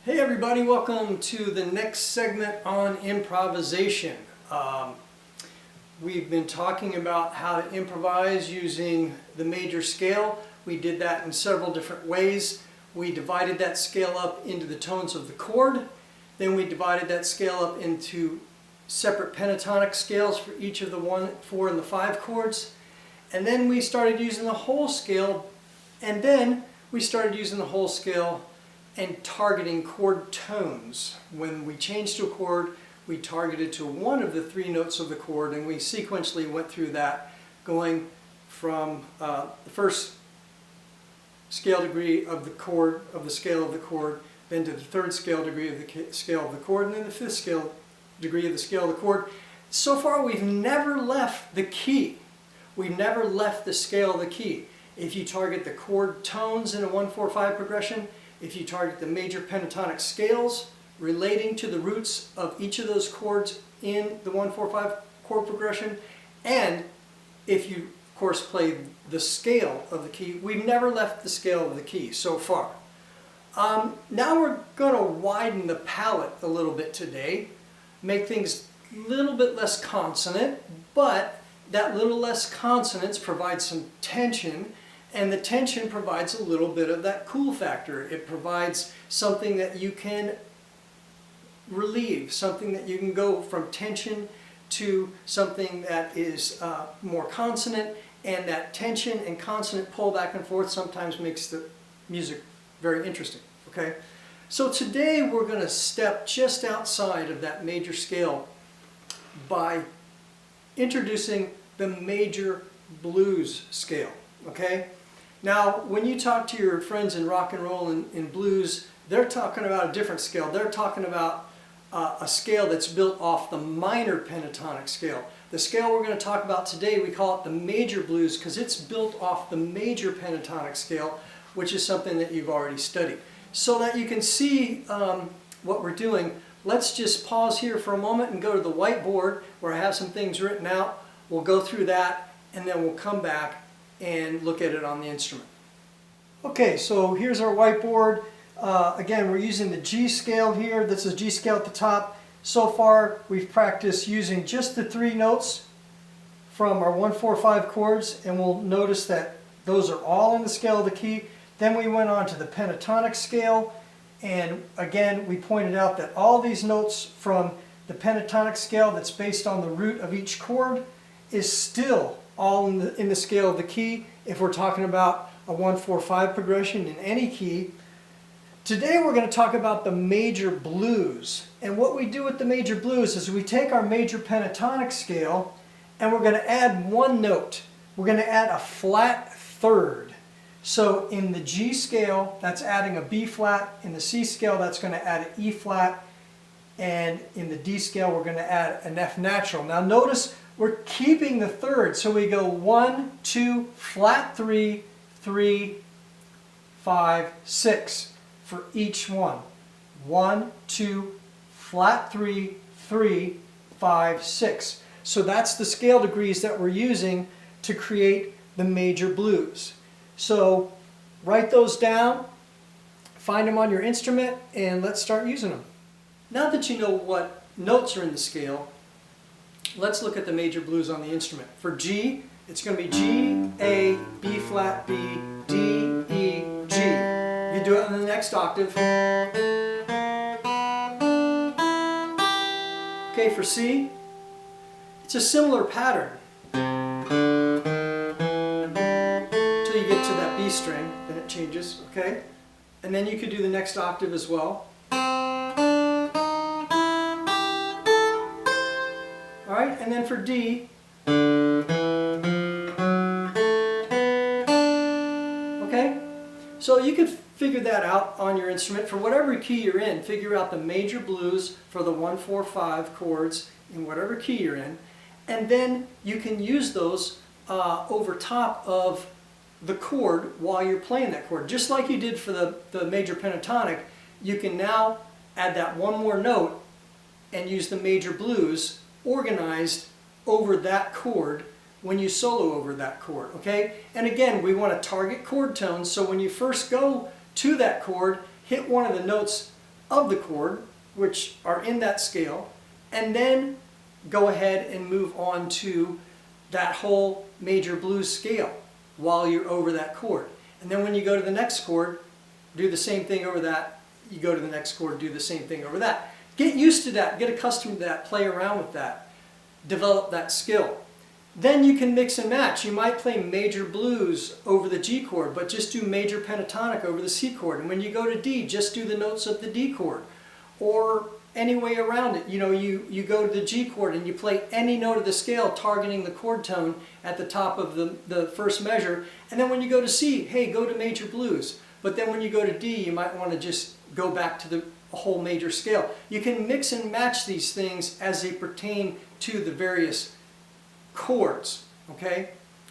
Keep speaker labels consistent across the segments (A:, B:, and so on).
A: Hey everybody, welcome to the next segment on improvisation. We've been talking about how to improvise using the major scale. We did that in several different ways. We divided that scale up into the tones of the chord. Then we divided that scale up into separate pentatonic scales for each of the 1, 4, and the 5 chords. And then we started using the whole scale, and targeting chord tones. When we changed to a chord, we targeted to one of the 3 notes of the chord, and we sequentially went through that, going from the first scale degree of the chord, of the scale of the chord, then to the 3rd scale degree of the scale of the chord, and then the 5th scale degree of the scale of the chord. So far, we've never left the key. We've never left the scale of the key. If you target the chord tones in a 1-4-5 progression, if you target the major pentatonic scales relating to the roots of each of those chords in the 1-4-5 chord progression, and if you, of course, play the scale of the key, we've never left the scale of the key so far. Now we're going to widen the palette a little bit today, make things a little bit less consonant, but that little less consonants provides some tension, and the tension provides a little bit of that cool factor. It provides something that you can relieve, something that you can go from tension to something that is more consonant, and that tension and consonant pull back and forth sometimes makes the music very interesting. Okay? So today we're going to step just outside of that major scale by introducing the major blues scale. Okay? Now, when you talk to your friends in rock and roll and in blues, they're talking about a different scale. They're talking about a scale that's built off the minor pentatonic scale. The scale we're going to talk about today, we call it the major blues because it's built off the major pentatonic scale, which is something that you've already studied. So that you can see what we're doing, let's just pause here for a moment and go to the whiteboard where I have some things written out. We'll go through that, and then we'll come back and look at it on the instrument. Okay, so here's our whiteboard. Again, we're using the G scale here. This is G scale at the top. So far, we've practiced using just the 3 notes from our 1-4-5 chords, and we'll notice that those are all in the scale of the key. Then we went on to the pentatonic scale, and again, we pointed out that all these notes from the pentatonic scale that's based on the root of each chord is still all in the scale of the key if we're talking about a 1-4-5 progression in any key. Today we're going to talk about the major blues. And what we do with the major blues is we take our major pentatonic scale and we're going to add 1 note. We're going to add a flat 3rd. So in the G scale, that's adding a B flat. In the C scale, that's going to add an E flat. And in the D scale, we're going to add an F natural. Now notice we're keeping the 3rd. So we go 1, 2, flat 3, 3, 5, 6 for each one. 1, 2, flat 3, 3, 5, 6. So that's the scale degrees that we're using to create the major blues. So write those down, find them on your instrument, and let's start using them. Now that you know what notes are in the scale, let's look at the major blues on the instrument. For G, it's going to be G, A, B flat, B, D, E, G. You do it on the next octave. Okay, for C, it's a similar pattern. Until you get to that B string, then it changes, okay? And then you could do the next octave as well. Alright, and then for D, okay? So you could figure that out on your instrument. For whatever key you're in, figure out the major blues for the 1-4-5 chords in whatever key you're in, and then you can use those over top of the chord while you're playing that chord. Just like you did for the major pentatonic, you can now add that 1 more note and use the major blues organized over that chord when you solo over that chord, okay? And again, we want to target chord tones, so when you first go to that chord, hit one of the notes of the chord, which are in that scale, and then go ahead and move on to that whole major blues scale while you're over that chord. And then when you go to the next chord, do the same thing over that. You go to the next chord, do the same thing over that. Get used to that, get accustomed to that, play around with that, develop that skill. Then you can mix and match. You might play major blues over the G chord, but just do major pentatonic over the C chord. And when you go to D, just do the notes of the D chord. Or any way around it. You know, you go to the G chord and you play any note of the scale targeting the chord tone at the top of the first measure. And then when you go to C, hey, go to major blues. But then when you go to D, you might want to just go back to the whole major scale. You can mix and match these things as they pertain to the various chords, okay?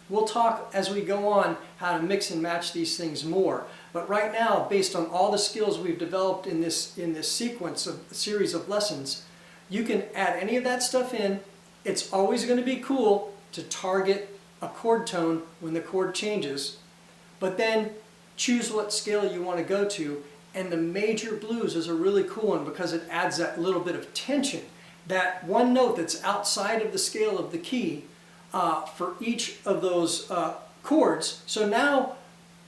A: We'll talk as we go on how to mix and match these things more. But right now, based on all the skills we've developed in this sequence of a series of lessons, you can add any of that stuff in. It's always going to be cool to target a chord tone when the chord changes, but then choose what scale you want to go to. And the major blues is a really cool one because it adds that little bit of tension. That one note that's outside of the scale of the key for each of those chords. So now,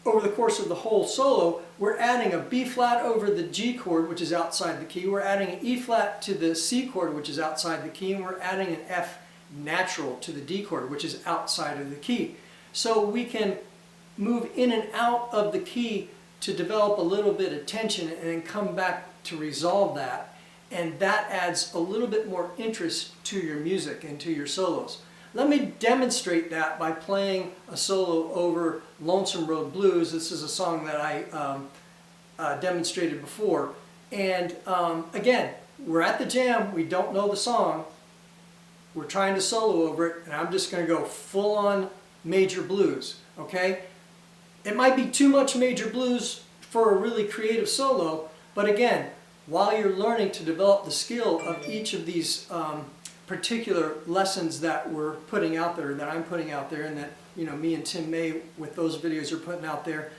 A: over the course of the whole solo, we're adding a B flat over the G chord, which is outside the key. We're adding an E flat to the C chord, which is outside the key. And we're adding an F natural to the D chord, which is outside of the key. So we can move in and out of the key to develop a little bit of tension and then come back to resolve that. And that adds a little bit more interest to your music and to your solos. Let me demonstrate that by playing a solo over Lonesome Road Blues. This is a song that I demonstrated before. And again, we're at the jam, we don't know the song, we're trying to solo over it, and I'm just going to go full on major blues, okay? It might be too much major blues for a really creative solo, but again, while you're learning to develop the skill of each of these particular lessons that we're putting out there, that I'm putting out there, and that me and Tim May with those videos are putting out there,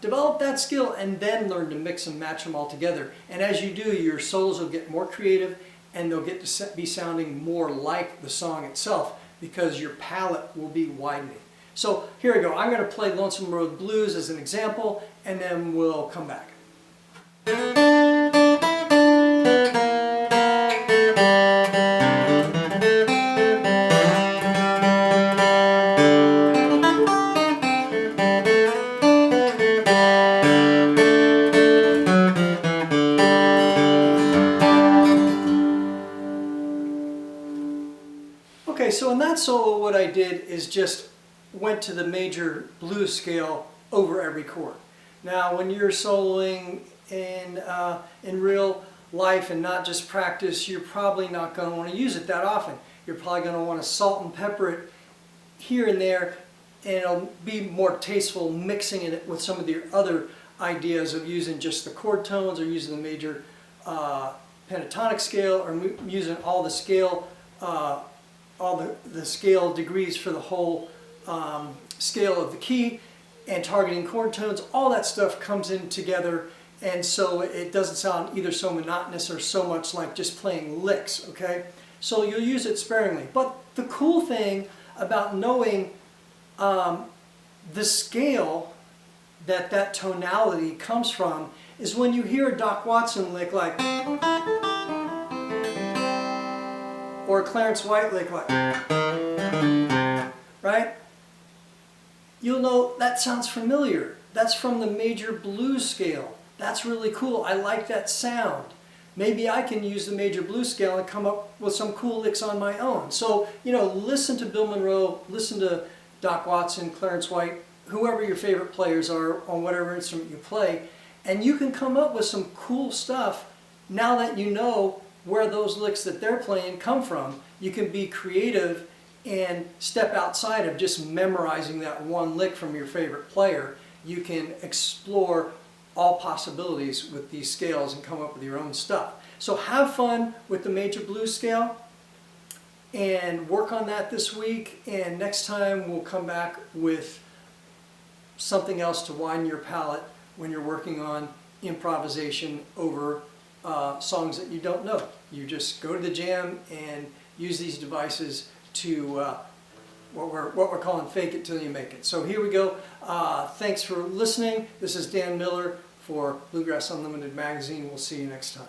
A: develop that skill and then learn to mix and match them all together. And as you do, your solos will get more creative and they'll get to be sounding more like the song itself because your palette will be widening. So here we go. I'm going to play Lonesome Road Blues as an example, and then we'll come back. Okay, so in that solo what I did is just went to the major blues scale over every chord. Now when you're soloing in real life and not just practice, you're probably not going to want to use it that often. You're probably going to want to salt and pepper it here and there, and it'll be more tasteful mixing it with some of the other ideas of using just the chord tones or using the major pentatonic scale or using all the scale all the scale degrees for the whole scale of the key and targeting chord tones. All that stuff comes in together, and so it doesn't sound either so monotonous or so much like just playing licks, okay? So you'll use it sparingly. But the cool thing about knowing the scale that tonality comes from is when you hear a Doc Watson lick like, or a Clarence White lick like, right? You'll know that sounds familiar. That's from the major blues scale. That's really cool. I like that sound. Maybe I can use the major blues scale and come up with some cool licks on my own. So, listen to Bill Monroe, listen to Doc Watson, Clarence White, whoever your favorite players are on whatever instrument you play, and you can come up with some cool stuff now that you know where those licks that they're playing come from. You can be creative and step outside of just memorizing that one lick from your favorite player. You can explore all possibilities with these scales and come up with your own stuff. So have fun with the major blues scale and work on that this week, and next time we'll come back with something else to widen your palette when you're working on improvisation over songs that you don't know. You just go to the jam and use these devices to what we're calling fake it till you make it. So here we go. Thanks for listening. This is Dan Miller for Bluegrass Unlimited magazine. We'll see you next time.